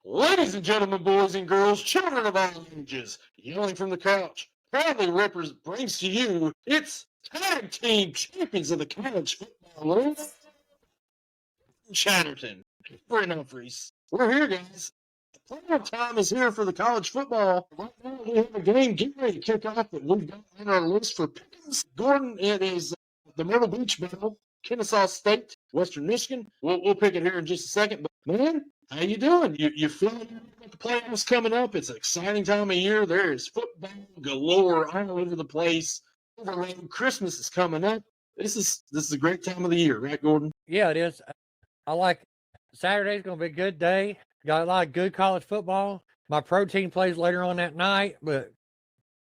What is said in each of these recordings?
Ladies and gentlemen, boys and girls, children of all ages, yelling from the couch, proudly brings to you its tag team champions of the college football league, Chatterton, Brent Humphreys. We're here, guys. Playoff time is here for the college football. Right now, we have a game getting ready to kick off that we've got on our list for pickings. Gordon, it is the Myrtle Beach Battle, Kennesaw State, Western Michigan. We'll pick it here in just a second. But, man, how you doing? You feeling the playoffs coming up? It's an exciting time of year. There is football galore all over the place. Christmas is coming up. This is a great time of the year, right, Gordon? Yeah, it is. I like Saturday's going to be a good day. Got a lot of good college football. My pro team plays later on that night,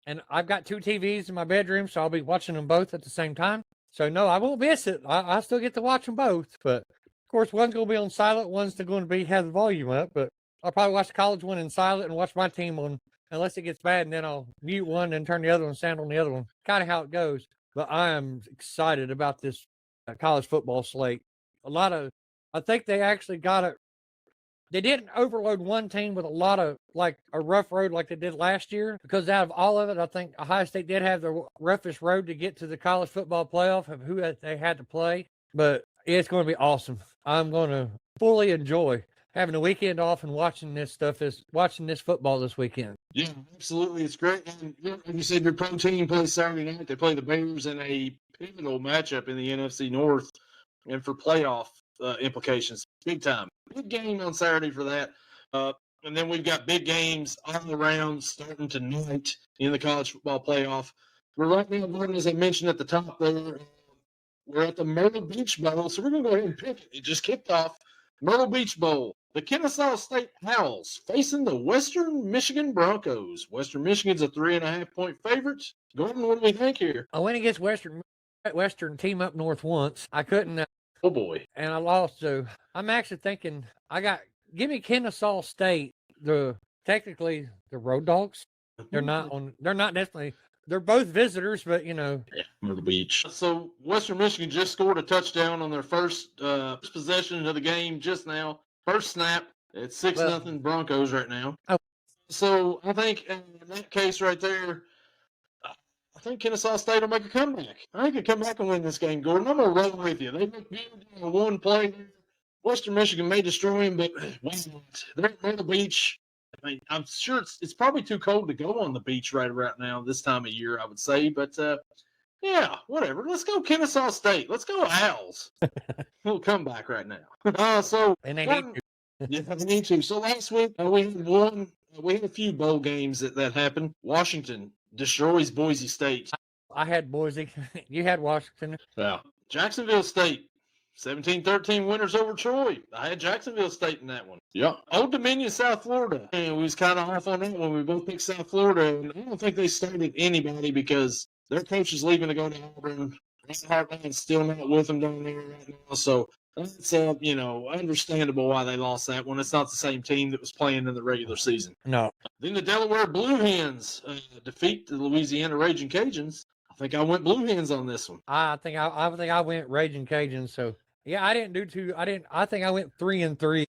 and I've got 2 TVs in my bedroom, so I'll be watching them both at the same time. So no, I won't miss it. I still get to watch them both, but of course one's going to be on silent, one's still going to have the volume up. But I'll probably watch the college one in silent and watch my team on, unless it gets bad, and then I'll mute one and turn the other one, sound on the other one. Kind of how it goes. But I am excited about this college football slate. I think they actually got it. They didn't overload one team with a lot of like a rough road like they did last year, because out of all of it, I think Ohio State did have the roughest road to get to the college football playoff of who they had to play. But it's going to be awesome. I'm going to fully enjoy having a weekend off and watching this football this weekend. Yeah, absolutely. It's great. And you said your pro team plays Saturday night. They play the Bears in a pivotal matchup in the NFC North and for playoff implications. Big time. Big game on Saturday for that. And then we've got big games all around starting tonight in the college football playoff. We're right now, Gordon, as I mentioned at the top there, we're at the Myrtle Beach Bowl. So we're going to go ahead and pick it. It just kicked off. Myrtle Beach Bowl. The Kennesaw State Owls facing the Western Michigan Broncos. Western Michigan's a 3.5-point favorite. Gordon, what do we think here? I went against Western team up north once. I couldn't. Oh boy! And I lost. So I'm actually thinking give me Kennesaw State. Technically the Road Dogs. They're not necessarily. They're both visitors, but Myrtle Beach. So Western Michigan just scored a touchdown on their first possession of the game just now. First snap. It's 6-0 Broncos right now. Oh. So I think in that case right there, I think Kennesaw State will make a comeback. I think they'll come back and win this game, Gordon. I'm going to roll with you. They look good in one play. Western Michigan may destroy them, but they're at Myrtle Beach. I mean, I'm sure it's probably too cold to go on the beach right now this time of year, I would say. But, yeah, whatever. Let's go Kennesaw State. Let's go Owls. We'll come back right now. And they need to. Yeah, they need to. So last week, we had a few bowl games that happened. Washington destroys Boise State. I had Boise. You had Washington. Yeah. Jacksonville State, 17-13 winners over Troy. I had Jacksonville State in that one. Yeah. Old Dominion, South Florida. And we was kind of off on that one. We both picked South Florida. And I don't think they started anybody because their coach is leaving to go to Auburn. Hartline's still not with them down there right now. So it's understandable why they lost that one. It's not the same team that was playing in the regular season. No. Then the Delaware Blue Hens defeat the Louisiana Raging Cajuns. I think I went Blue Hens on this one. I think I went Raging Cajuns. So yeah, I didn't do two. I think I went 3-3.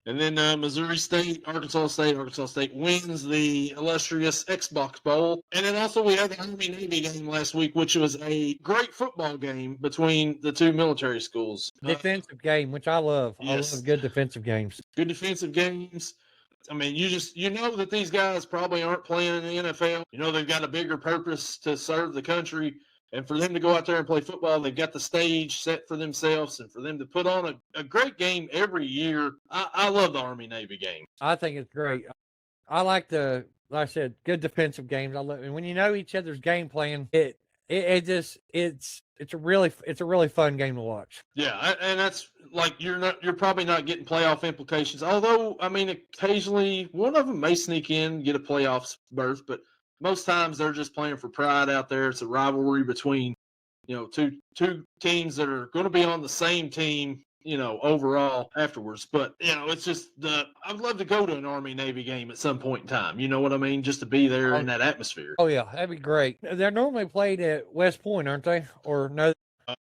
And then Missouri State, Arkansas State. Arkansas State wins the illustrious Xbox Bowl. And then also we had the Army-Navy game last week, which was a great football game between the two military schools. Defensive game, which I love. Yes. I love good defensive games. Good defensive games. I mean, you know that these guys probably aren't playing in the NFL. You know they've got a bigger purpose to serve the country. And for them to go out there and play football, they've got the stage set for themselves, and for them to put on a great game every year. I love the Army-Navy game. I think it's great. I like like I said, good defensive games. And when you know each other's game plan, it's a really fun game to watch. Yeah, and that's like you're probably not getting playoff implications. Although, I mean, occasionally one of them may sneak in, get a playoff berth, but most times they're just playing for pride out there. It's a rivalry between, two teams that are going to be on the same team, overall afterwards. But, it's just I'd love to go to an Army-Navy game at some point in time. You know what I mean? Just to be there in that atmosphere. Oh, yeah. That'd be great. They're normally played at West Point, aren't they? Or no?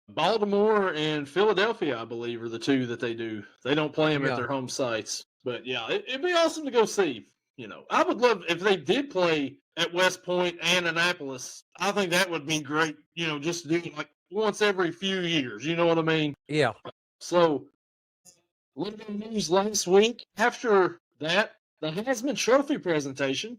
Baltimore and Philadelphia, I believe, are the two that they do. They don't play them at their home sites. But yeah, it'd be awesome to go see. I would love if they did play at West Point and Annapolis. I think that would be great. Just to do it like once every few years. You know what I mean? Yeah. So, a little bit of news last week. After that, the Heisman Trophy presentation,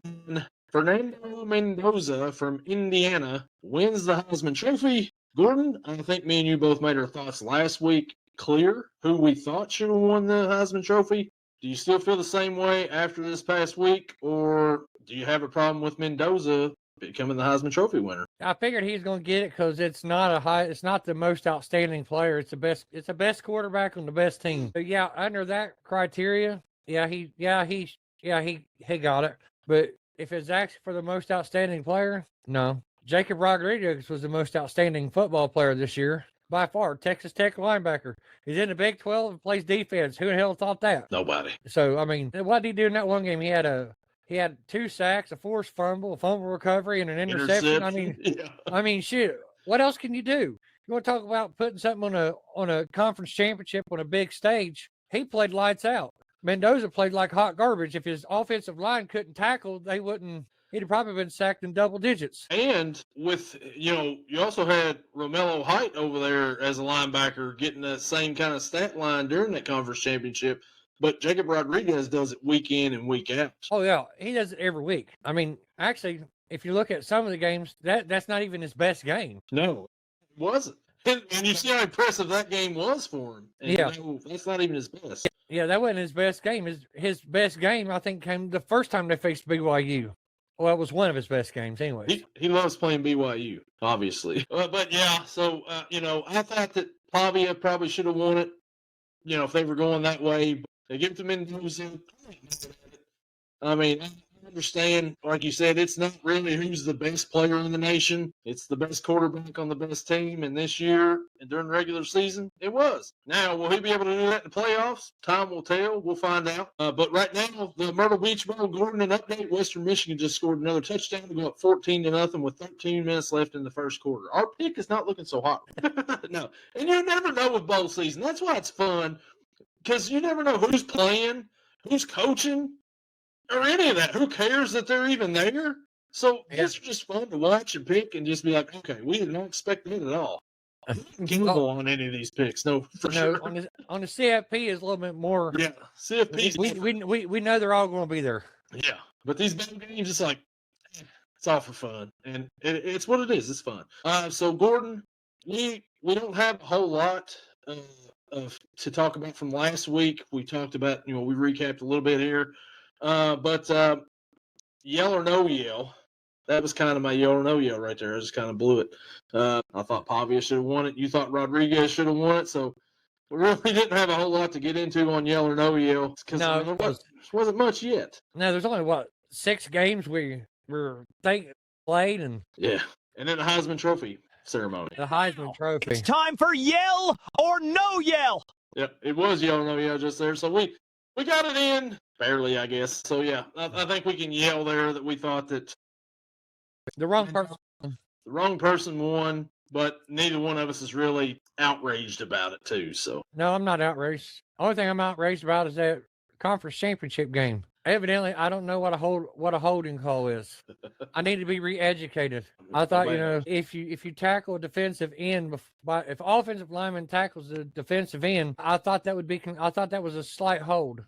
Fernando Mendoza from Indiana wins the Heisman Trophy. Gordon, I think me and you both made our thoughts last week clear who we thought should have won the Heisman Trophy. Do you still feel the same way after this past week, or do you have a problem with Mendoza becoming the Heisman Trophy winner? I figured he's going to get it because it's not the most outstanding player. It's the best quarterback on the best team. So yeah, under that criteria, he got it. But if it's actually for the most outstanding player, no. Jacob Rodriguez was the most outstanding football player this year. By far, Texas Tech linebacker. He's in the Big 12 and plays defense. Who the hell thought that? Nobody. So, I mean, what did he do in that one game? He had 2 sacks, a forced fumble, a fumble recovery, and an interception. I mean, shit. What else can you do? You want to talk about putting something on a conference championship on a big stage? He played lights out. Mendoza played like hot garbage. If his offensive line couldn't tackle, he'd have probably been sacked in double digits. And with, you also had Romello Height over there as a linebacker getting that same kind of stat line during that conference championship. But Jacob Rodriguez does it week in and week out. Oh, yeah. He does it every week. I mean, actually, if you look at some of the games, that's not even his best game. No, it wasn't. And you see how impressive that game was for him. And that's not even his best. Yeah, that wasn't his best game. His best game, I think, came the first time they faced BYU. Well, it was one of his best games anyway. He loves playing BYU, obviously. But yeah, so, I thought that Pavia probably should have won it, if they were going that way. But they give it to Mendoza. I mean, I understand, like you said, it's not really who's the best player in the nation. It's the best quarterback on the best team. And this year, and during the regular season, it was. Now, will he be able to do that in the playoffs? Time will tell. We'll find out. But right now, the Myrtle Beach Bowl, Gordon, an update. Western Michigan just scored another touchdown to go up 14-0 with 13 minutes left in the first quarter. Our pick is not looking so hot. No. And you never know with bowl season. That's why it's fun, because you never know who's playing, who's coaching, or any of that. Who cares that they're even there? So it's just fun to watch and pick and just be like, okay, we did not expect that at all. Gamble on any of these picks, no, for sure. On the CFP is a little bit more. Yeah, CFP. We know they're all going to be there. Yeah, but these bowl games, it's like it's all for fun, and it's what it is. It's fun. So Gordon, we don't have a whole lot to talk about from last week. We talked about, we recapped a little bit here. But yell or no yell, that was kind of my yell or no yell right there. I just kind of blew it. I thought Pavia should have won it. You thought Rodriguez should have won it. So we really didn't have a whole lot to get into on yell or no yell, because there wasn't much yet. No, there's only 6 games we were played, and and then the Heisman Trophy ceremony. The Heisman Trophy. It's time for yell or no yell. Yep, it was yell or no yell just there. So we got it in. Barely, I guess. So, yeah, I think we can yell there that we thought that the wrong person won, but neither one of us is really outraged about it, too. So no, I'm not outraged. Only thing I'm outraged about is that conference championship game. Evidently, I don't know what a holding call is. I need to be re-educated. I thought, if you tackle a defensive end, if offensive lineman tackles the defensive end, I thought that was a slight hold.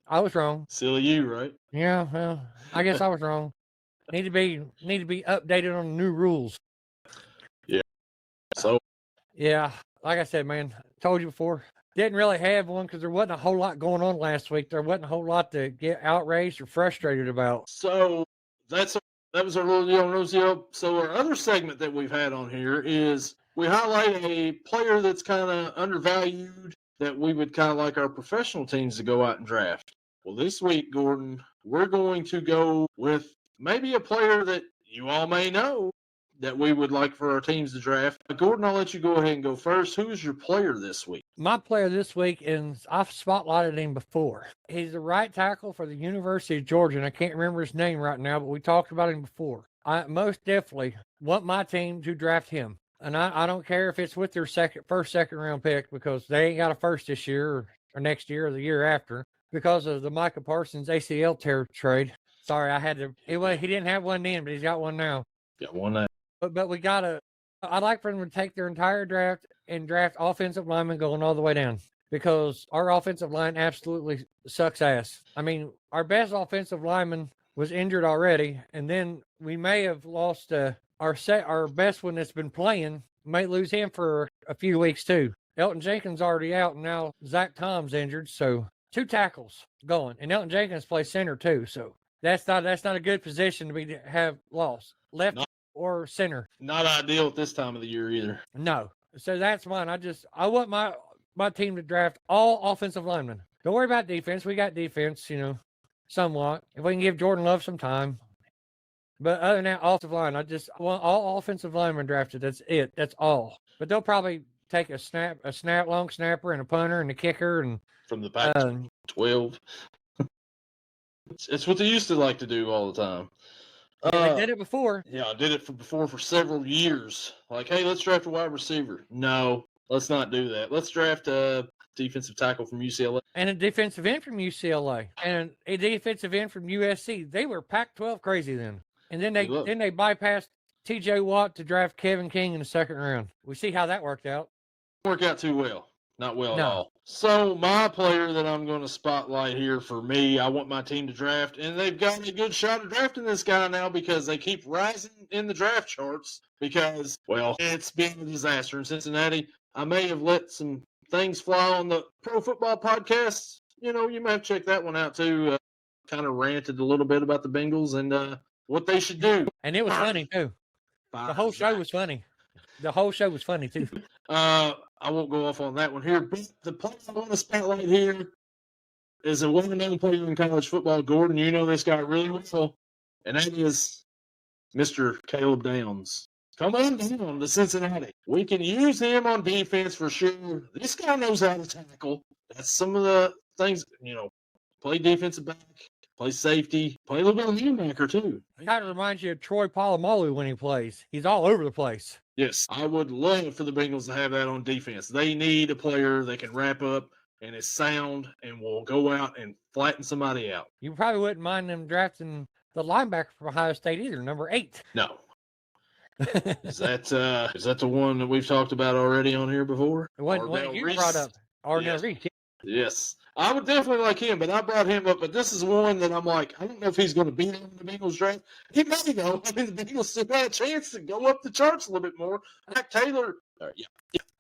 I was wrong. Silly you, right? Yeah, well, I guess I was wrong. Need to be updated on new rules. Yeah. So. Yeah, like I said, man, told you before, didn't really have one because there wasn't a whole lot going on last week. There wasn't a whole lot to get outraged or frustrated about. So that was our little yell nose yell. So our other segment that we've had on here is we highlight a player that's kind of undervalued, that we would kind of like our professional teams to go out and draft. Well, this week, Gordon, we're going to go with maybe a player that you all may know that we would like for our teams to draft. Gordon, I'll let you go ahead and go first. Who is your player this week? My player this week, and I've spotlighted him before. He's the right tackle for the University of Georgia, and I can't remember his name right now, but we talked about him before. I most definitely want my team to draft him. And I don't care if it's with their second round pick, because they ain't got a first this year or next year or the year after. because of the Micah Parsons ACL tear trade. Sorry, I had to. He didn't have one then, but he's got one now. Got one now. But we gotta. I'd like for them to take their entire draft and draft offensive linemen going all the way down, because our offensive line absolutely sucks ass. I mean, our best offensive lineman was injured already, and then we may have lost our best one that's been playing. Might lose him for a few weeks too. Elton Jenkins already out, and now Zach Tom's injured, so 2 tackles going, and Elton Jenkins plays center too. So that's not a good position to have lost left or center. Not ideal at this time of the year either. No. So that's mine. I want my team to draft all offensive linemen. Don't worry about defense. We got defense, somewhat. If we can give Jordan Love some time. But other than that, offensive line, I want all offensive linemen drafted. That's it. That's all. But they'll probably take a long snapper and a punter and a kicker and from the Pac-12. It's what they used to like to do all the time. They did it before. Yeah, I did it for several years. Like, hey, let's draft a wide receiver. No, let's not do that. Let's draft a defensive tackle from UCLA. And a defensive end from UCLA. And a defensive end from USC. They were Pac-12 crazy then. And then they bypassed TJ Watt to draft Kevin King in the second round. We see how that worked out. Work out too well. Not well at all. So my player that I'm going to spotlight here for me, I want my team to draft, and they've got a good shot at drafting this guy now because they keep rising in the draft charts because, well, it's been a disaster in Cincinnati. I may have let some things fly on the Pro Football Podcast. You may have checked that one out too. Kind of ranted a little bit about the Bengals and what they should do. And it was funny too. The whole show was funny. The whole show was funny too. I won't go off on that one here, but the player I want to spotlight here is a well-known player in college football. Gordon, you know this guy really well, and that is Mr. Caleb Downs. Come on down to Cincinnati. We can use him on defense for sure. This guy knows how to tackle. That's some of the things, play defensive back, play safety, play a little bit of linebacker too. He kind of reminds you of Troy Polamalu when he plays. He's all over the place. Yes, I would love for the Bengals to have that on defense. They need a player that can wrap up and is sound and will go out and flatten somebody out. You probably wouldn't mind them drafting the linebacker from Ohio State either, number 8. No. Is that the one that we've talked about already on here before? The one you brought up. Arnell Reese. Yes. I would definitely like him, but I brought him up. But this is one that I'm like, I don't know if he's going to be in the Bengals draft. He may, though. I mean, the Bengals still got a chance to go up the charts a little bit more. Mac Taylor. Yeah.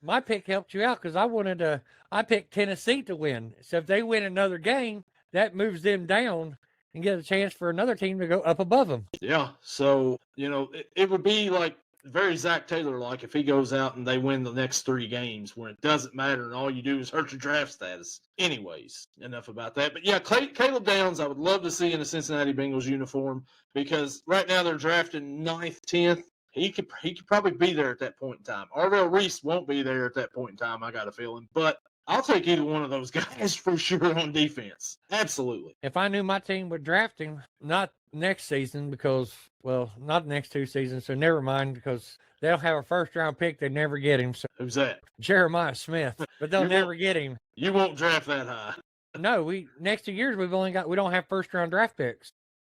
My pick helped you out because I picked Tennessee to win. So if they win another game, that moves them down and get a chance for another team to go up above them. Yeah. So, it would be like very Zach Taylor-like if he goes out and they win the next 3 games when it doesn't matter and all you do is hurt your draft status. Anyways, enough about that. But yeah, Caleb Downs, I would love to see in a Cincinnati Bengals uniform because right now they're drafting 9th, 10th. He could probably be there at that point in time. Arnell Reese won't be there at that point in time, I got a feeling. But I'll take either one of those guys for sure on defense. Absolutely. If I knew my team would draft him, not next season because, well, not the next 2 seasons, so never mind because they'll have a first-round pick. They never get him. So who's that? Jeremiah Smith. But they'll never get him. You won't draft that high. No, next 2 years we don't have first-round draft picks.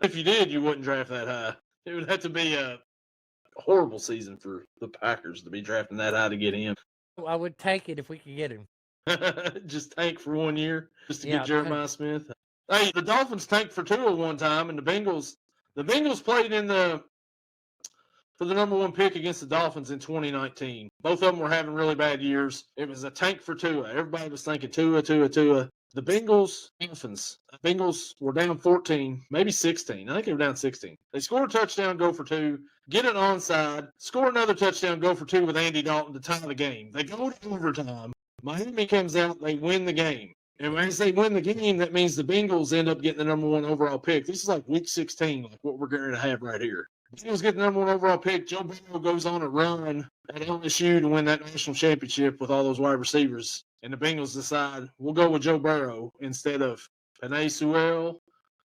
If you did, you wouldn't draft that high. It would have to be a horrible season for the Packers to be drafting that high to get him. I would take it if we could get him. Just tank for 1 year just to get Jeremiah Smith. Hey, the Dolphins tanked for Tua one time, and the Bengals played for the number 1 pick against the Dolphins in 2019. Both of them were having really bad years. It was a tank for Tua. Everybody was thinking Tua. The Bengals were down 14, maybe 16. I think they were down 16. They score a touchdown, go for 2, get an onside, score another touchdown, go for 2 with Andy Dalton to tie the game. They go to overtime. Miami comes out, they win the game. And as they win the game, that means the Bengals end up getting the number 1 overall pick. This is like week 16, like what we're going to have right here. Bengals get the number 1 overall pick. Joe Burrow goes on a run at LSU to win that national championship with all those wide receivers. And the Bengals decide, we'll go with Joe Burrow instead of Penei Sewell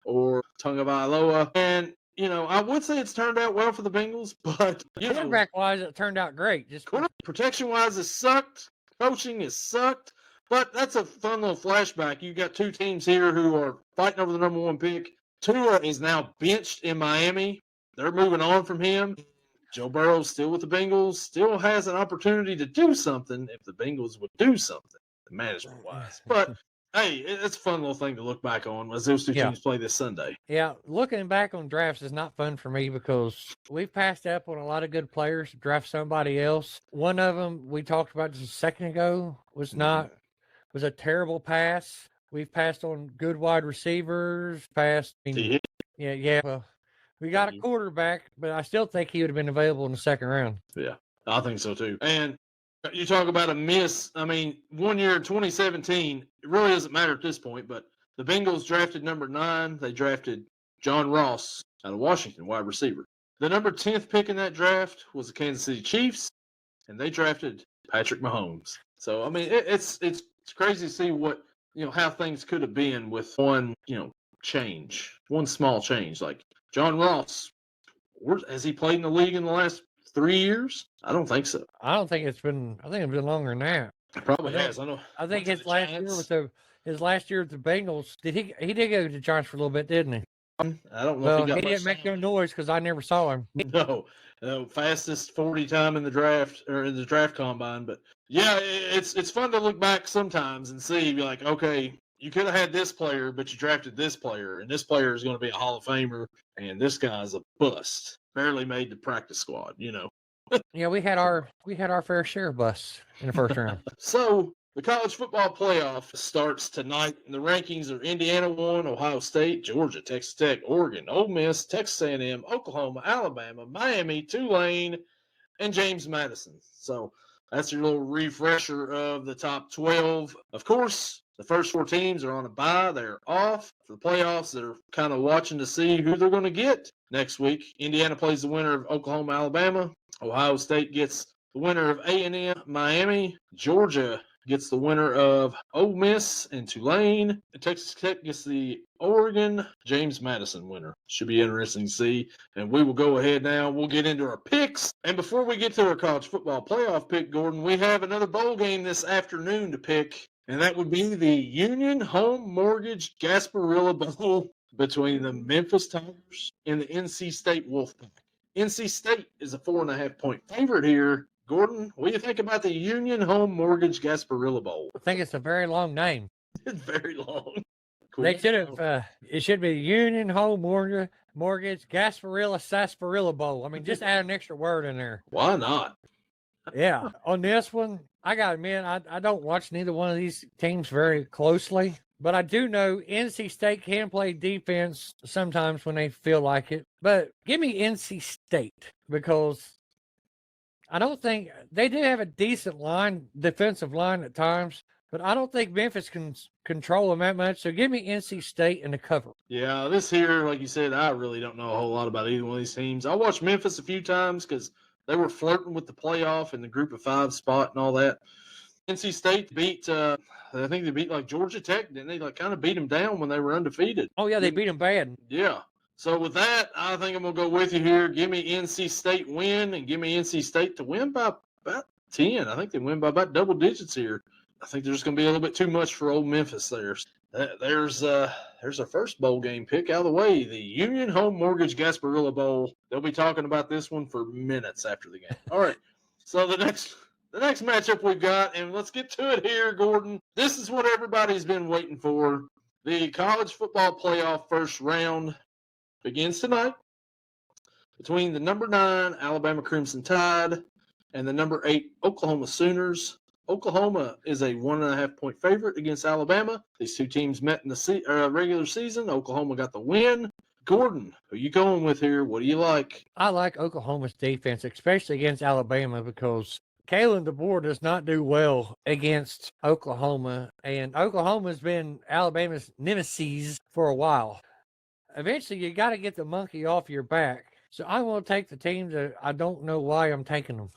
or Tagovailoa. And, I would say it's turned out well for the Bengals, but, quarterback-wise, it turned out great. Just protection-wise, it sucked. Coaching has sucked. But that's a fun little flashback. You got two teams here who are fighting over the number one pick. Tua is now benched in Miami. They're moving on from him. Joe Burrow's still with the Bengals, still has an opportunity to do something if the Bengals would do something, management wise. But hey, it's a fun little thing to look back on as those two teams play this Sunday. Yeah, looking back on drafts is not fun for me because we've passed up on a lot of good players to draft somebody else. One of them we talked about just a second ago was a terrible pass. We've passed on good wide receivers, yeah. Well, we got a quarterback, but I still think he would have been available in the second round. Yeah, I think so too. And you talk about a miss. I mean, 1 year in 2017, it really doesn't matter at this point, but the Bengals drafted number 9. They drafted John Ross out of Washington, wide receiver. The number 10th pick in that draft was the Kansas City Chiefs, and they drafted Patrick Mahomes. So, I mean, it's crazy to see what, how things could have been with one, change, one small change. Like John Ross, has he played in the league in the last 3 years? I don't think so. I think it's been longer than that. It probably has. I think his last year with the Bengals, he did go to the Giants for a little bit, didn't he? I don't know. Well, he didn't make no noise because I never saw him. No, fastest 40 time in the draft or in the draft combine. But yeah, it's fun to look back sometimes and see, be like, okay, you could have had this player, but you drafted this player, and this player is going to be a Hall of Famer, and this guy's a bust, barely made the practice squad. Yeah, we had our fair share of busts in the first round. So the college football playoff starts tonight, and the rankings are Indiana 1, Ohio State, Georgia, Texas Tech, Oregon, Ole Miss, Texas A&M, Oklahoma, Alabama, Miami, Tulane, and James Madison. So that's your little refresher of the top 12. Of course, the first 4 teams are on a bye. They're off for the playoffs. They're kind of watching to see who they're going to get next week. Indiana plays the winner of Oklahoma, Alabama. Ohio State gets the winner of A&M, Miami. Georgia gets the winner of Ole Miss and Tulane. And Texas Tech gets the Oregon, James Madison winner. Should be interesting to see. And we will go ahead now. We'll get into our picks. And before we get to our college football playoff pick, Gordon, we have another bowl game this afternoon to pick. And that would be the Union Home Mortgage Gasparilla Bowl between the Memphis Tigers and the NC State Wolfpack. NC State is a 4.5-point favorite here. Gordon, what do you think about the Union Home Mortgage Gasparilla Bowl? I think it's a very long name. It's very long. Cool. They should have. It should be Union Home Mortgage Gasparilla Sarsaparilla Bowl. I mean, just add an extra word in there. Why not? Yeah. On this one, I got to admit, I don't watch neither one of these teams very closely, but I do know NC State can play defense sometimes when they feel like it. But give me NC State because I don't think they do have a decent defensive line at times, but I don't think Memphis can control them that much. So give me NC State and the cover. Yeah, this here, like you said, I really don't know a whole lot about either one of these teams. I watched Memphis a few times because they were flirting with the playoff and the group of 5 spot and all that. NC State beat, I think they beat like Georgia Tech, didn't they? Like kind of beat them down when they were undefeated. Oh, yeah, they beat them bad. Yeah. So with that, I think I'm going to go with you here. Give me NC State win and give me NC State to win by about 10. I think they win by about double digits here. I think there's going to be a little bit too much for old Memphis there. There's our first bowl game pick out of the way, the Union Home Mortgage Gasparilla Bowl. They'll be talking about this one for minutes after the game. All right. So the next matchup we've got, and let's get to it here, Gordon. This is what everybody's been waiting for. The college football playoff first round begins tonight between the number 9 Alabama Crimson Tide and the number 8 Oklahoma Sooners. Oklahoma is a 1.5-point favorite against Alabama. These two teams met in the regular season. Oklahoma got the win. Gordon, who are you going with here? What do you like? I like Oklahoma's defense, especially against Alabama, because Kalen DeBoer does not do well against Oklahoma, and Oklahoma's been Alabama's nemesis for a while. Eventually, you got to get the monkey off your back. So I'm going to take the team that I don't know why I'm taking them,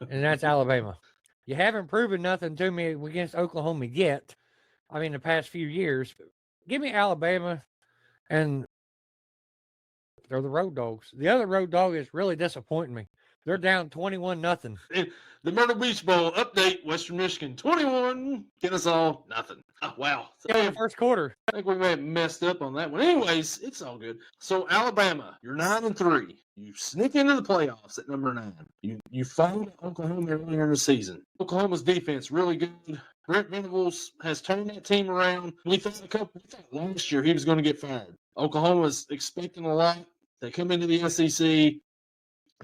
and that's Alabama. You haven't proven nothing to me against Oklahoma yet. I mean, the past few years. Give me Alabama, and they're the road dogs. The other road dog is really disappointing me. They're down 21-0. And the Myrtle Beach Bowl update, Western Michigan 21, Kennesaw nothing. Oh, wow. Yeah, in the first quarter. I think we may have messed up on that one. Anyways, it's all good. So Alabama, you're 9-3. You sneak into the playoffs at number 9. You followed Oklahoma earlier in the season. Oklahoma's defense really good. Brent Venables has turned that team around. We thought last year he was going to get fired. Oklahoma's expecting a lot. They come into the SEC,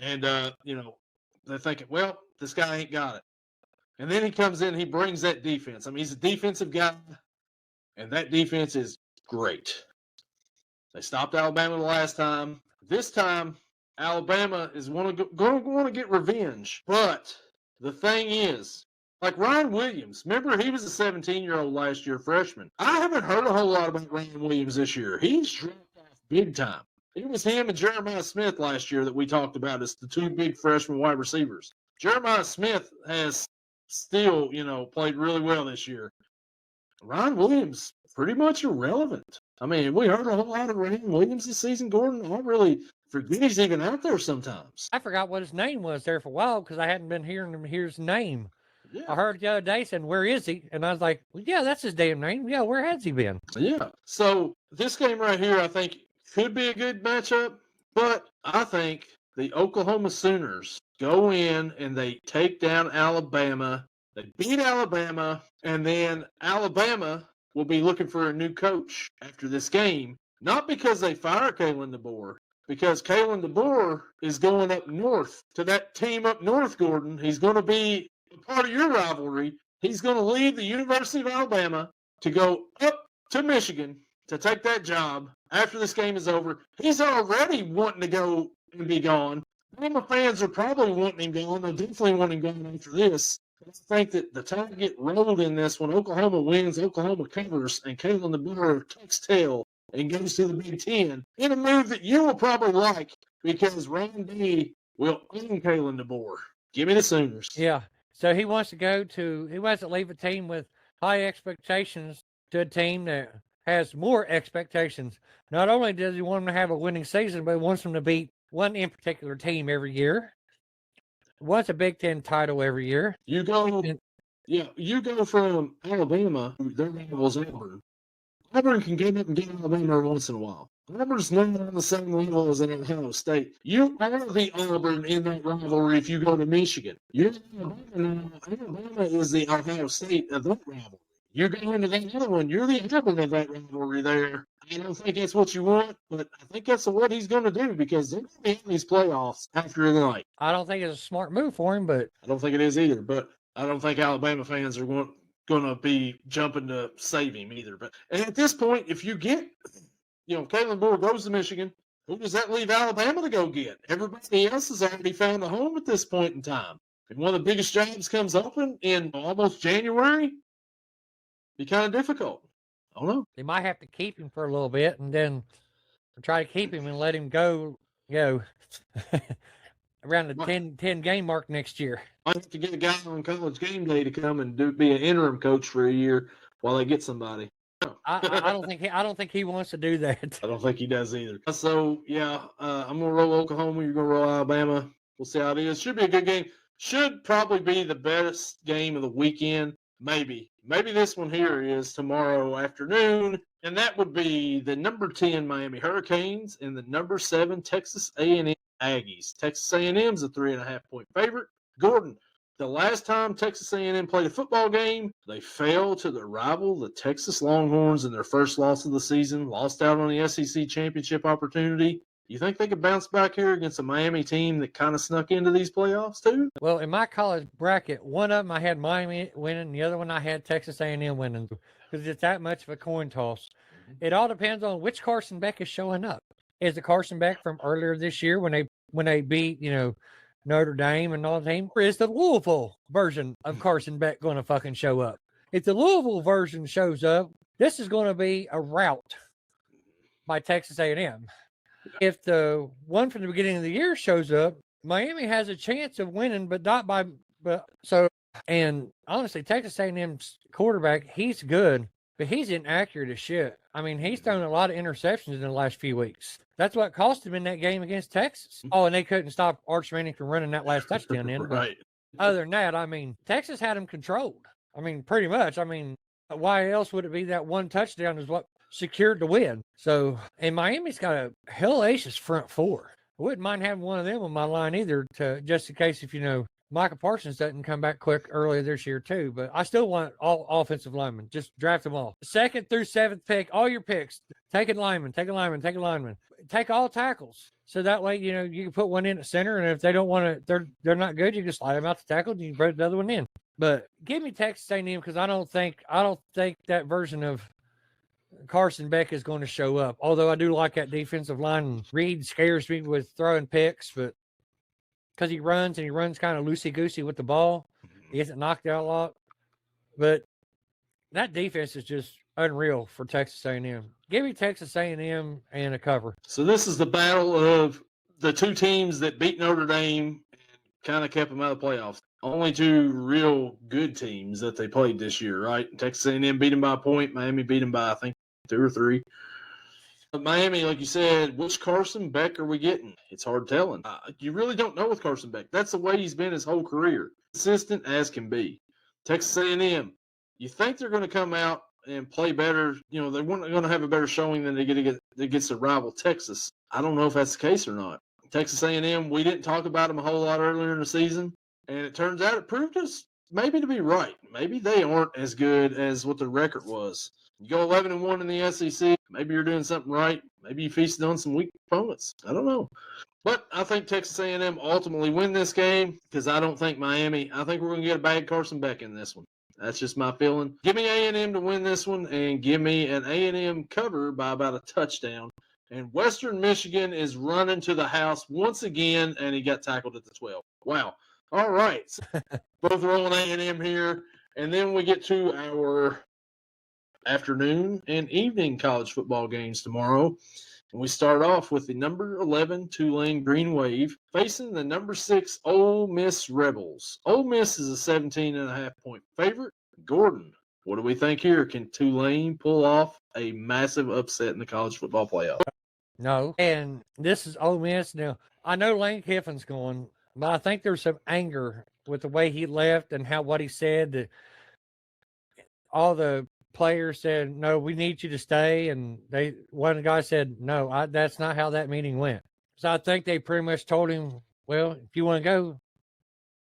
and they're thinking, well, this guy ain't got it. And then he comes in, he brings that defense. I mean, he's a defensive guy. And that defense is great. They stopped Alabama the last time. This time, Alabama is going to want to get revenge. But the thing is, like Ryan Williams, remember he was a 17-year-old last year, freshman. I haven't heard a whole lot about Ryan Williams this year. He's dropped off big time. It was him and Jeremiah Smith last year that we talked about as the two big freshman wide receivers. Jeremiah Smith has still, played really well this year. Ryan Williams, pretty much irrelevant. I mean, we heard a whole lot of Ryan Williams this season, Gordon. I really forget he's even out there sometimes. I forgot what his name was there for a while because I hadn't been hearing him hear his name. Yeah. I heard the other day saying, where is he? And I was like, well, yeah, that's his damn name. Yeah, where has he been? Yeah. So this game right here, I think, could be a good matchup, but I think the Oklahoma Sooners go in and they take down Alabama. They beat Alabama, and then Alabama will be looking for a new coach after this game. Not because they fire Kalen DeBoer, because Kalen DeBoer is going up north to that team up north, Gordon. He's going to be a part of your rivalry. He's going to leave the University of Alabama to go up to Michigan to take that job after this game is over. He's already wanting to go and be gone. Alabama fans are probably wanting him gone. They'll definitely want him gone after this. I think that the time to get rolled in this, when Oklahoma wins, Oklahoma covers, and Kalen DeBoer tucks tail and goes to the Big Ten in a move that you will probably like because Ryan Day will own Kalen DeBoer. Give me the Sooners. Yeah. So he wants to leave a team with high expectations to a team that has more expectations. Not only does he want them to have a winning season, but he wants them to beat one in particular team every year. Wants a Big Ten title every year. You go from Alabama, their rivals Auburn. Auburn can get up and get Alabama every once in a while. Auburn's not on the same level as an Ohio State. You are the Auburn in that rivalry if you go to Michigan. You're Alabama now. Alabama is the Ohio State of that rivalry. You're going to that other one. You're the Auburn of that rivalry there. I don't think that's what you want, but I think that's what he's going to do because they're going to be in these playoffs after the night. I don't think it's a smart move for him, but I don't think it is either. But I don't think Alabama fans are going to be jumping to save him either. But and at this point, if you get, Kalen DeBoer goes to Michigan, who does that leave Alabama to go get? Everybody else has already found a home at this point in time. If one of the biggest jobs comes open in almost January, be kind of difficult. I don't know. They might have to keep him for a little bit and then try to keep him and let him go around the 10 game mark next year. I have to get a guy on College Game Day to come and be an interim coach for a year while they get somebody. I don't think he wants to do that. I don't think he does either. So I'm gonna roll Oklahoma. You're gonna roll Alabama. We'll see how it is. Should be a good game. Should probably be the best game of the weekend. Maybe this one here is tomorrow afternoon, and that would be the number 10 Miami Hurricanes and the number 7 Texas A&M Aggies. Texas A&M's a 3.5-point favorite. Gordon, the last time Texas A&M played a football game, they fell to their rival, the Texas Longhorns, in their first loss of the season, lost out on the SEC championship opportunity. You think they could bounce back here against a Miami team that kind of snuck into these playoffs too? Well, in my college bracket, one of them I had Miami winning, the other one I had Texas A&M winning because it's that much of a coin toss. It all depends on which Carson Beck is showing up. Is the Carson Beck from earlier this year when they beat Notre Dame and all the team, or is the Louisville version of Carson Beck going to fucking show up? If the Louisville version shows up, this is going to be a rout by Texas A&M. If the one from the beginning of the year shows up, Miami has a chance of winning, but not by. And honestly, Texas A&M's quarterback, he's good, but he's inaccurate as shit. I mean, he's thrown a lot of interceptions in the last few weeks. That's what cost him in that game against Texas. Oh, and they couldn't stop Arch Manning from running that last touchdown in. Right. Other than that, I mean, Texas had him controlled. I mean, pretty much. I mean, why else would it be that one touchdown is what secured the win? So, and Miami's got a hellacious front four. I wouldn't mind having one of them on my line either, to just in case if Micah Parsons doesn't come back quick earlier this year too. But I still want all offensive linemen. Just draft them all. 2nd through 7th pick, all your picks. Take a lineman, take a lineman, take a lineman. Take all tackles. So that way, you can put one in at center, and if they don't want to, they're not good, you can slide them out to tackle and you can put the other one in. But give me Texas A&M because I don't think that version of Carson Beck is going to show up. Although I do like that defensive line. Reed scares me with throwing picks, but because he runs kind of loosey-goosey with the ball. He gets knocked out a lot. But that defense is just unreal for Texas A&M. Give me Texas A&M and a cover. So this is the battle of the two teams that beat Notre Dame and kind of kept them out of the playoffs. Only two real good teams that they played this year, right? Texas A&M beat them by a point. Miami beat them by, I think, 2 or 3. But Miami, like you said, which Carson Beck are we getting? It's hard telling. You really don't know with Carson Beck. That's the way he's been his whole career. Consistent as can be. Texas A&M, you think they're going to come out and play better? They weren't going to have a better showing than they get against their rival Texas. I don't know if that's the case or not. Texas A&M, we didn't talk about them a whole lot earlier in the season, and it turns out it proved us maybe to be right. Maybe they aren't as good as what their record was. You go 11-1 in the SEC, maybe you're doing something right. Maybe you feasted on some weak opponents. I don't know. But I think Texas A&M ultimately win this game because I don't think Miami. I think we're going to get a bad Carson Beck in this one. That's just my feeling. Give me A&M to win this one and give me an A&M cover by about a touchdown. And Western Michigan is running to the house once again, and he got tackled at the 12. Wow. All right. So both rolling A&M here. And then we get to our afternoon and evening college football games tomorrow. And we start off with the number 11 Tulane Green Wave facing the number 6 Ole Miss Rebels. Ole Miss is a 17.5-point favorite. Gordon, what do we think here? Can Tulane pull off a massive upset in the college football playoff? No. And this is Ole Miss. Now, I know Lane Kiffin's going, but I think there's some anger with the way he left and what he said. That all the players said, no, we need you to stay. And one guy said, no, that's not how that meeting went. So I think they pretty much told him, well, if you want to go,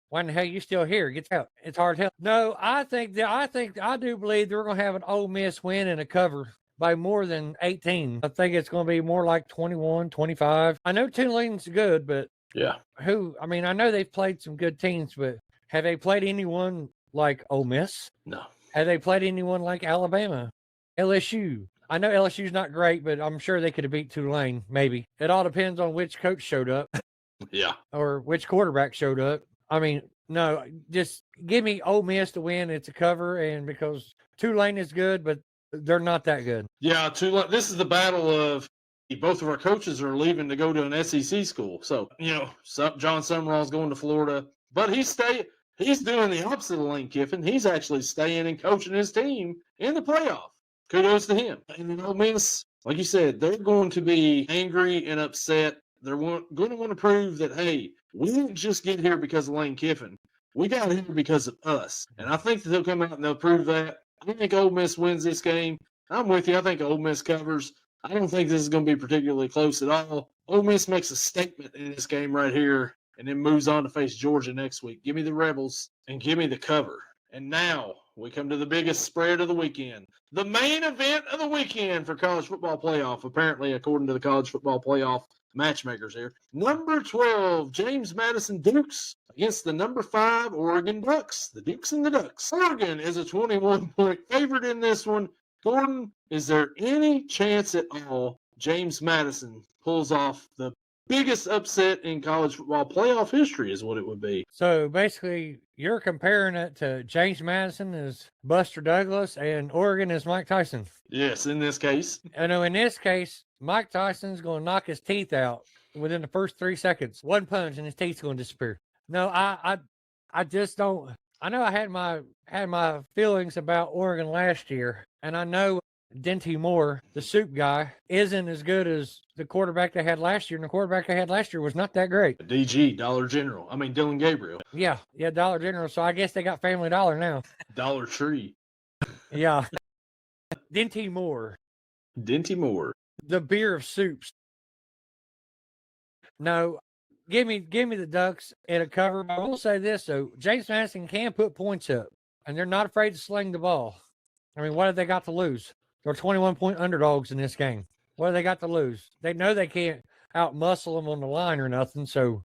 why in the hell are you still here? Get out. It's hard to help. No, I do believe they're going to have an Ole Miss win and a cover by more than 18. I think it's going to be more like 21, 25. I know Tulane's good, but yeah, I know they've played some good teams, but have they played anyone like Ole Miss? No. Have they played anyone like Alabama, LSU? I know LSU's not great, but I'm sure they could have beat Tulane, maybe. It all depends on which coach showed up. Yeah. Or which quarterback showed up. I mean, no, just give me Ole Miss to win. It's a cover, and because Tulane is good, but they're not that good. Yeah, Tulane. This is the battle of both of our coaches are leaving to go to an SEC school. So, John Summerall's going to Florida, but he's doing the opposite of Lane Kiffin. He's actually staying and coaching his team in the playoff. Kudos to him. And then Ole Miss, like you said, they're going to be angry and upset. They're going to want to prove that, hey, we didn't just get here because of Lane Kiffin. We got here because of us. And I think that they'll come out and they'll prove that. I think Ole Miss wins this game. I'm with you. I think Ole Miss covers. I don't think this is going to be particularly close at all. Ole Miss makes a statement in this game right here and then moves on to face Georgia next week. Give me the Rebels and give me the cover. And now we come to the biggest spread of the weekend. The main event of the weekend for college football playoff, apparently, according to the college football playoff matchmakers here. Number 12, James Madison Dukes against the number 5 Oregon Ducks. The Dukes and the Ducks. Oregon is a 21-point favorite in this one. Gordon, is there any chance at all James Madison pulls off the biggest upset in college football playoff history is what it would be? So basically, you're comparing it to James Madison as Buster Douglas and Oregon as Mike Tyson. Yes, in this case. I know in this case, Mike Tyson's going to knock his teeth out within the first 3 seconds. One punch and his teeth's going to disappear. No, I just don't. I know I had my feelings about Oregon last year, and I know Denty Moore, the soup guy, isn't as good as the quarterback they had last year. And the quarterback they had last year was not that great. DG, Dylan Gabriel. Yeah, Dollar General. So I guess they got Family Dollar now. Dollar Tree. Yeah. Denty Moore, Denty Moore. the beer of soups. No, give me the Ducks at a cover. I will say this though: James Madison can put points up, and they're not afraid to sling the ball. I mean, what have they got to lose? They're 21-point underdogs in this game. What have they got to lose? They know they can't out-muscle them on the line or nothing, so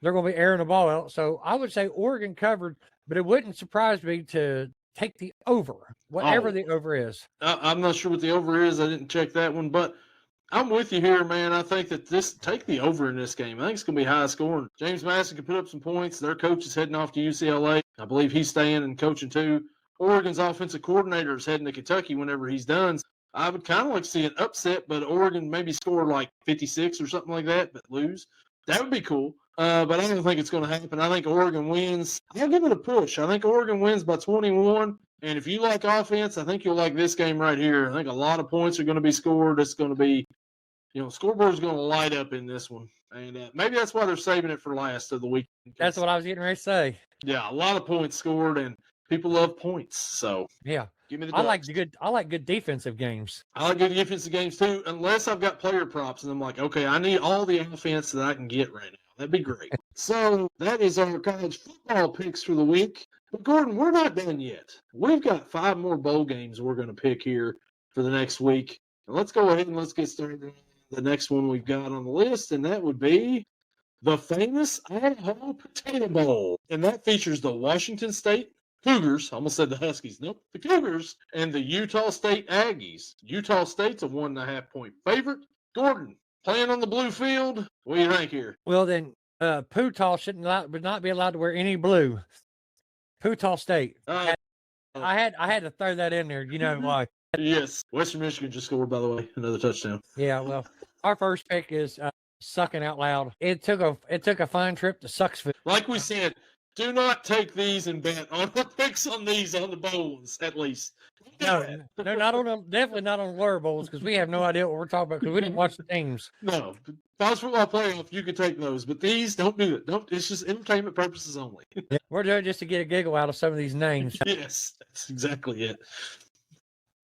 they're going to be airing the ball out. So I would say Oregon covered, but it wouldn't surprise me to take the over, whatever the over is. I'm not sure what the over is. I didn't check that one, but I'm with you here, man. I think that take the over in this game. I think it's going to be high scoring. James Madison can put up some points. Their coach is heading off to UCLA. I believe he's staying and coaching too. Oregon's offensive coordinator is heading to Kentucky whenever he's done. I would kind of like to see an upset, but Oregon maybe score like 56 or something like that, but lose. That would be cool. But I don't think it's going to happen. I think Oregon wins. I'll give it a push. I think Oregon wins by 21. And if you like offense, I think you'll like this game right here. I think a lot of points are going to be scored. It's going to be, scoreboard's going to light up in this one. And maybe that's why they're saving it for last of the week. That's what I was getting ready to say. Yeah, a lot of points scored, and people love points. So yeah, give me the I Ducks. like good defensive games. I like good defensive games too, unless I've got player props and I'm like, okay, I need all the offense that I can get right now. That'd be great. So that is our college football picks for the week. But Gordon, we're not done yet. We've got 5 more bowl games we're going to pick here for the next week. And let's go ahead and let's get started. The next one we've got on the list, and that would be the famous Idaho Potato Bowl. And that features the Washington State Cougars, I almost said the Huskies. Nope, the Cougars and the Utah State Aggies. Utah State's a 1.5-point favorite. Gordon, playing on the blue field. What do you think here? Well, then, Putah would not be allowed to wear any blue. Putah State. I had to throw that in there. You know why? Yes. Western Michigan just scored, by the way, another touchdown. Yeah. Well, our first pick is sucking out loud. It took a fine trip to Sucksville. Like we said, do not take these and bet on the picks on these on the bowls, at least. No, not on them. Definitely not on lure bowls because we have no idea what we're talking about because we didn't watch the teams. No, college football playoff, you can take those, but these don't do it. Don't. It's just entertainment purposes only. We're doing it just to get a giggle out of some of these names. Yes, that's exactly it.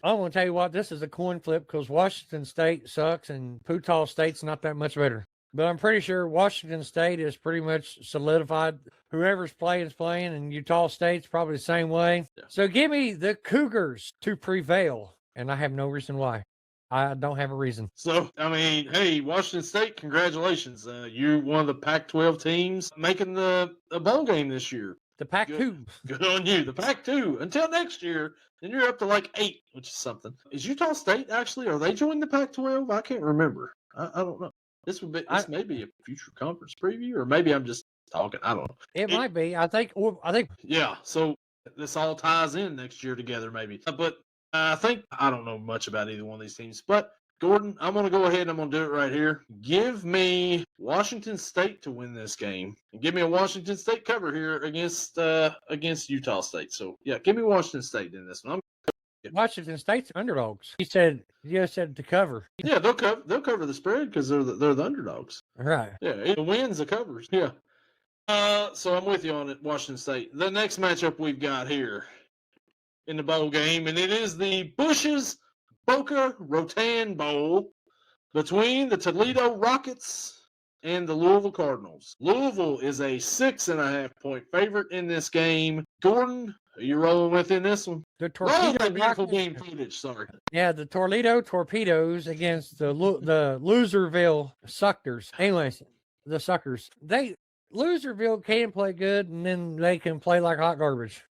I'm going to tell you what, this is a coin flip because Washington State sucks and Putah State's not that much better. But I'm pretty sure Washington State is pretty much solidified. Whoever's playing is playing, and Utah State's probably the same way. Yeah. So give me the Cougars to prevail, and I have no reason why. I don't have a reason. So, I mean, hey, Washington State, congratulations. You're one of the Pac-12 teams making the bowl game this year. The Pac-2. Good on you. The Pac-2. Until next year, then you're up to like 8, which is something. Is Utah State actually, are they joining the Pac-12? I can't remember. I don't know. This may be a future conference preview, or maybe I'm just talking. I don't know. It might be. I think. Yeah. So this all ties in next year together, maybe. But I don't know much about either one of these teams. But Gordon, I'm going to go ahead and I'm going to do it right here. Give me Washington State to win this game, and give me a Washington State cover here against Utah State. So yeah, give me Washington State in this one. Washington State's underdogs. You said to cover. Yeah, they'll cover the spread because they're the underdogs. Right. Yeah, it wins the covers. Yeah. So I'm with you on it, Washington State. The next matchup we've got here in the bowl game, and it is the Bush's Boca Raton Bowl between the Toledo Rockets and the Louisville Cardinals. Louisville is a 6.5-point favorite in this game. Gordon, are you rolling with in this one? The Torpedo beautiful game footage. Sorry. Yeah, the Toledo Torpedoes against the Loserville Suckers. Anyways, the Suckers. Loserville can play good, and then they can play like hot garbage.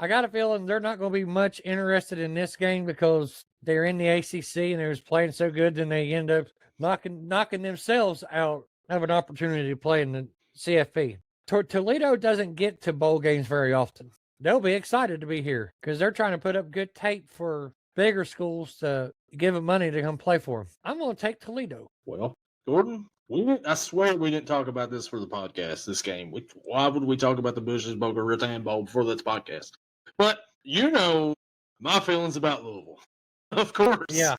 I got a feeling they're not going to be much interested in this game because they're in the ACC and they're playing so good, then they end up knocking themselves out of an opportunity to play in the CFB. Toledo doesn't get to bowl games very often. They'll be excited to be here because they're trying to put up good tape for bigger schools to give them money to come play for them. I'm going to take Toledo. Well, Gordon, I swear we didn't talk about this for the podcast, this game. Why would we talk about the Bush's Boca Raton Bowl before this podcast? But, my feelings about Louisville. Of course. Yeah.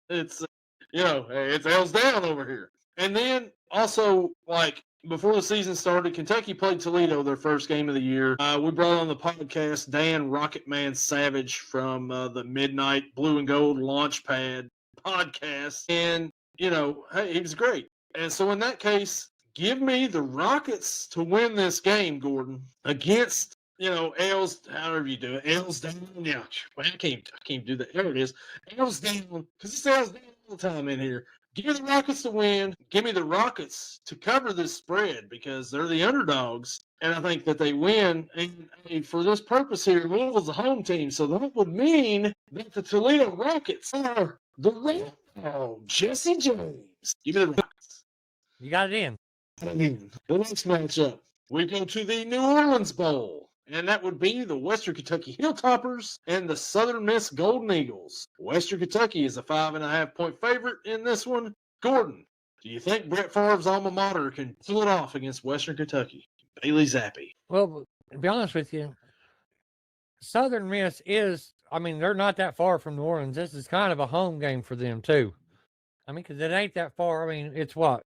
It's, hey, it's L's down over here. And then also, like, before the season started, Kentucky played Toledo their first game of the year. We brought on the podcast Dan Rocket Man Savage from the Midnight Blue and Gold Launchpad podcast. And, hey, he was great. And so in that case, give me the Rockets to win this game, Gordon, against, L's, however you do it. L's down. Yeah, I can't do that. There it is. L's down, because it's L's down all the time in here. Give me the Rockets to win. Give me the Rockets to cover this spread because they're the underdogs. And I think that they win. And for this purpose here, Louisville's a home team. So that would mean that the Toledo Rockets are the Red. Oh, Jesse James. Give me the Rockets. You got it in. The next matchup, we go to the New Orleans Bowl. And that would be the Western Kentucky Hilltoppers and the Southern Miss Golden Eagles. Western Kentucky is a 5.5-point favorite in this one. Gordon, do you think Brett Favre's alma mater can pull it off against Western Kentucky? Bailey Zappi. Well, to be honest with you, Southern Miss they're not that far from New Orleans. This is kind of a home game for them, too. Because it ain't that far. It's what?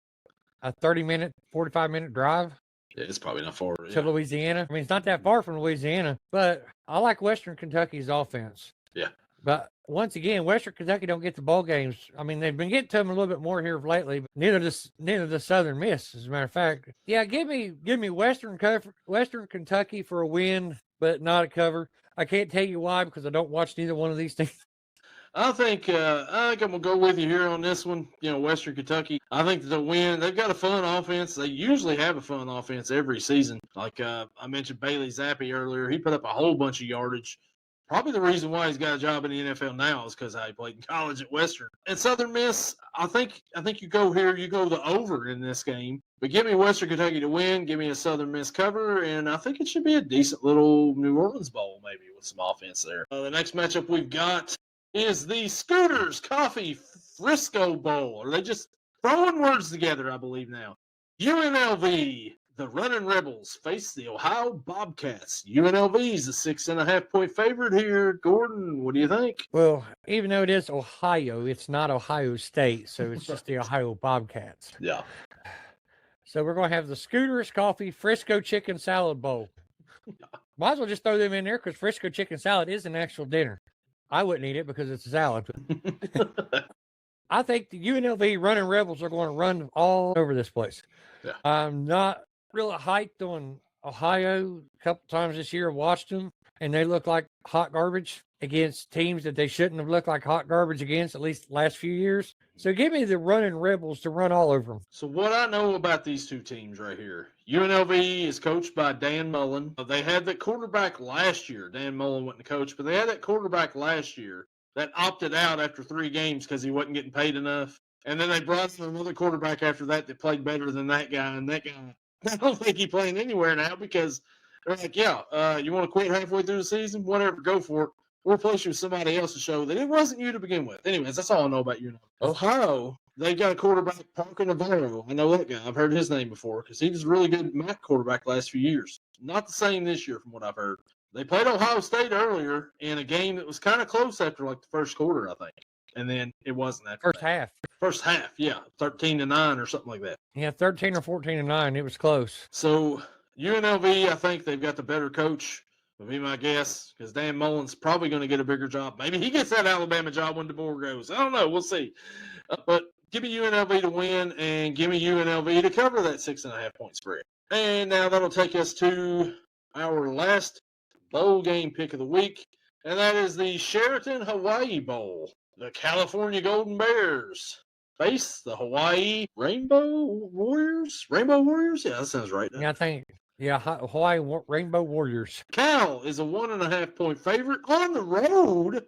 A 30-minute, 45-minute drive? Yeah, it's probably not far. To Louisiana. It's not that far from Louisiana, but I like Western Kentucky's offense. Yeah. But once again, Western Kentucky don't get the bowl games. They've been getting to them a little bit more here lately, but neither does Southern Miss, as a matter of fact. Yeah, give me Western Kentucky for a win, but not a cover. I can't tell you why because I don't watch neither one of these teams. I think I'm gonna go with you here on this one. Western Kentucky. I think they'll win. They've got a fun offense. They usually have a fun offense every season. Like I mentioned Bailey Zappi earlier. He put up a whole bunch of yardage. Probably the reason why he's got a job in the NFL now is because he played in college at Western. And Southern Miss, I think you go here. You go the over in this game. But give me Western Kentucky to win. Give me a Southern Miss cover, and I think it should be a decent little New Orleans Bowl maybe with some offense there. The next matchup we've got is the Scooters Coffee Frisco Bowl. Are they just throwing words together, I believe now? UNLV, the Running Rebels, face the Ohio Bobcats. UNLV is a 6.5-point favorite here. Gordon, what do you think? Well, even though it is Ohio, it's not Ohio State, so it's just the Ohio Bobcats. Yeah. So we're going to have the Scooters Coffee Frisco Chicken Salad Bowl. Might as well just throw them in there because Frisco Chicken Salad is an actual dinner. I wouldn't eat it because it's a salad. I think the UNLV Running Rebels are going to run all over this place. Yeah. I'm not really hyped on Ohio. A couple times this year I watched them, and they look like hot garbage against teams that they shouldn't have looked like hot garbage against, at least the last few years. So give me the Running Rebels to run all over them. So what I know about these two teams right here, UNLV is coached by Dan Mullen. They had that quarterback last year. Dan Mullen wasn't the coach, but they had that quarterback last year that opted out after 3 games because he wasn't getting paid enough. And then they brought in another quarterback after that played better than that guy. And that guy, I don't think he's playing anywhere now because they're like, you want to quit halfway through the season? Whatever, go for it. We'll replace you with somebody else to show that it wasn't you to begin with. Anyways, that's all I know about UNLV. Ohio, they got a quarterback, Parker Navarro. I know that guy. I've heard his name before because he was a really good MAC quarterback last few years. Not the same this year from what I've heard. They played Ohio State earlier in a game that was kind of close after like the first quarter, I think. And then it wasn't after half. First half, yeah. 13-9 or something like that. Yeah, 13 or 14-9. It was close. So UNLV, I think they've got the better coach. Would be my guess, because Dan Mullen's probably going to get a bigger job. Maybe he gets that Alabama job when DeBoer goes. I don't know. We'll see. But give me UNLV to win, and give me UNLV to cover that 6.5-point spread. And now that'll take us to our last bowl game pick of the week, and that is the Sheraton Hawaii Bowl. The California Golden Bears face the Hawaii Rainbow Warriors. Rainbow Warriors? Yeah, that sounds right. Yeah, I think. Yeah, Hawaii Rainbow Warriors. Cal is a 1.5-point favorite on the road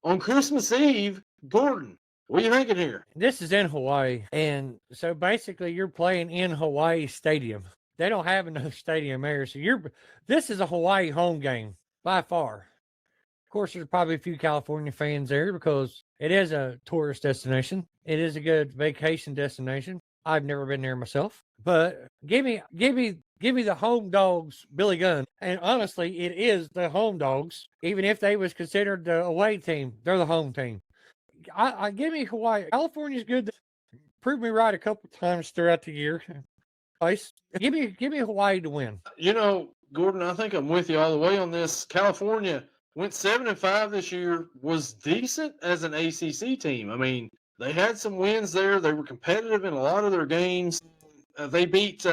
on Christmas Eve. Gordon, what are you thinking here? This is in Hawaii. And so basically you're playing in Hawaii Stadium. They don't have enough stadium there. So this is a Hawaii home game by far. Of course, there's probably a few California fans there because it is a tourist destination. It is a good vacation destination. I've never been there myself, but give me the home dogs, Billy Gunn. And honestly, it is the home dogs. Even if they was considered the away team, they're the home team. I give me Hawaii. California's good. Proved me right a couple times throughout the year. Ice. Give me Hawaii to win. You know, Gordon, I think I'm with you all the way on this. California went 7-5 this year, was decent as an ACC team. I mean, they had some wins there. They were competitive in a lot of their games. They beat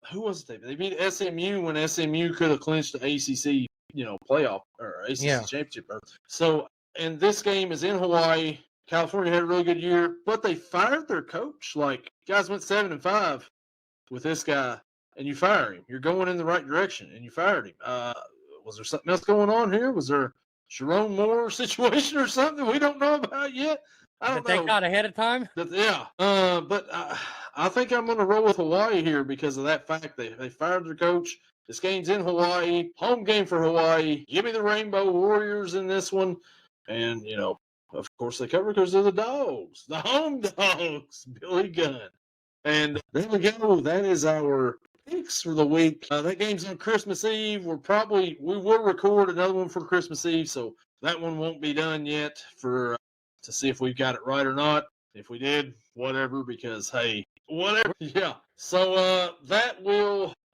who was it? They beat SMU when SMU could have clinched the ACC, playoff or ACC championship. So, and this game is in Hawaii. California had a really good year, but they fired their coach. Like, guys went 7-5 with this guy, and you fire him. You're going in the right direction, and you fired him. Was there something else going on here? Was there Sharon Moore situation or something we don't know about yet? I don't know. They got ahead of time? Yeah. But I think I'm going to roll with Hawaii here because of that fact. They fired their coach. This game's in Hawaii. Home game for Hawaii. Give me the Rainbow Warriors in this one. And, of course they cover because they're the dogs. The home dogs. Billy Gunn. And there we go. That is our picks for the week. That game's on Christmas Eve. We will record another one for Christmas Eve, so that one won't be done yet to see if we've got it right or not. If we did, whatever, because hey, whatever. Yeah. So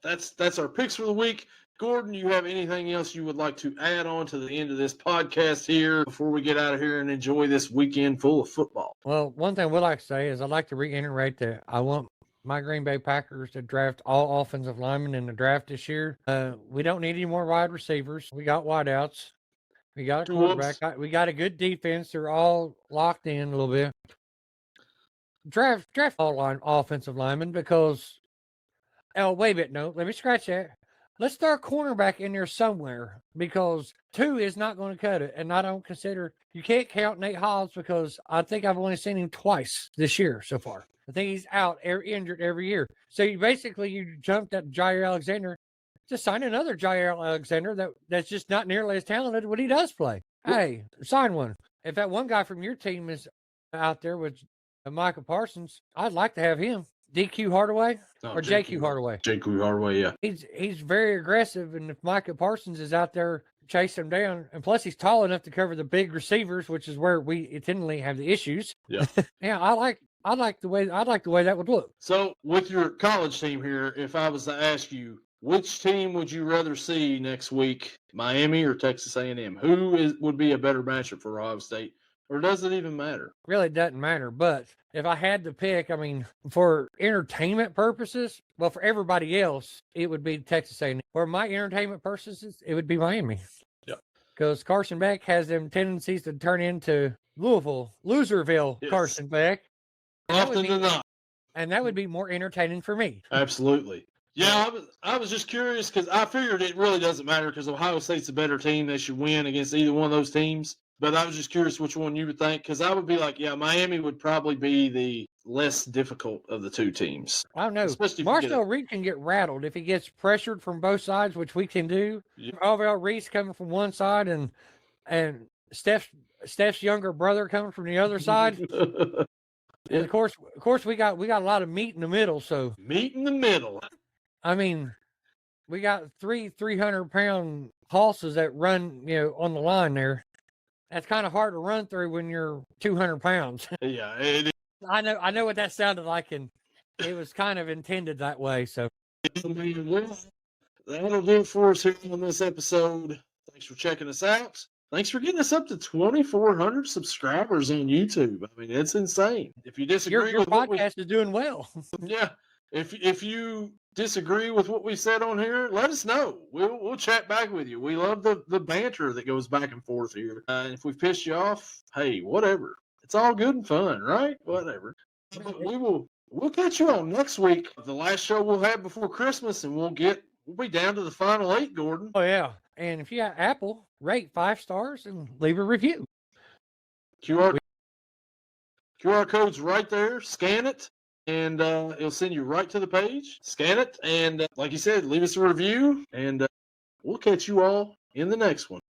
that's our picks for the week. Gordon, you have anything else you would like to add on to the end of this podcast here before we get out of here and enjoy this weekend full of football? Well, one thing I would like to say is I'd like to reiterate that I want my Green Bay Packers to draft all offensive linemen in the draft this year. We don't need any more wide receivers. We got wideouts. We got a quarterback. We got a good defense. They're all locked in a little bit. Draft all offensive linemen because – oh, wait a minute. No, let me scratch that. Let's throw a cornerback in there somewhere because 2 is not going to cut it. And I don't consider you can't count Nate Hobbs because I think I've only seen him twice this year so far. I think he's out injured every year. So you jumped at Jair Alexander to sign another Jair Alexander that's just not nearly as talented when he does play. Hey, sign one. If that one guy from your team is out there with Michael Parsons, I'd like to have him. DQ Hardaway or JQ Hardaway? JQ Hardaway, yeah. He's very aggressive, and if Micah Parsons is out there chasing him down, and plus he's tall enough to cover the big receivers, which is where we intendedly have the issues. Yeah. Yeah, I like the way that would look. So with your college team here, if I was to ask you, which team would you rather see next week, Miami or Texas A&M? Who would be a better matchup for Ohio State? Or does it even matter? Really doesn't matter. But if I had to pick, I mean, for entertainment purposes, well, for everybody else, it would be Texas A&M. For my entertainment purposes, it would be Miami. Yeah. Because Carson Beck has them tendencies to turn into Loserville yes. Carson Beck. Often than not. And that would be more entertaining for me. Absolutely. Yeah, I was just curious because I figured it really doesn't matter because Ohio State's a better team. They should win against either one of those teams. But I was just curious which one you would think, because I would be like, yeah, Miami would probably be the less difficult of the two teams. I don't know. Marcel Reed can get rattled if he gets pressured from both sides, which we can do. Yeah. Alvaro Reese coming from one side and Steph's younger brother coming from the other side. Yeah. And of course, we got a lot of meat in the middle. So meat in the middle. I mean, we got 300-pound horses that run, on the line there. That's kind of hard to run through when you're 200 pounds. Yeah, it is. I know what that sounded like, and it was kind of intended that way. So, well, that'll do it for us here on this episode. Thanks for checking us out. Thanks for getting us up to 2,400 subscribers on YouTube. I mean, it's insane. If you disagree, your podcast is doing well. Yeah, if you disagree with what we said on here, let us know. We'll chat back with you. We love the banter that goes back and forth here. If we've pissed you off, hey, whatever. It's all good and fun, right? Whatever. But we'll catch you on next week. The last show we'll have before Christmas, and we'll be down to the final 8, Gordon. Oh yeah. And if you got Apple, rate 5 stars and leave a review. QR code's right there. Scan it. And it'll send you right to the page. Scan it. And like you said, leave us a review. And we'll catch you all in the next one.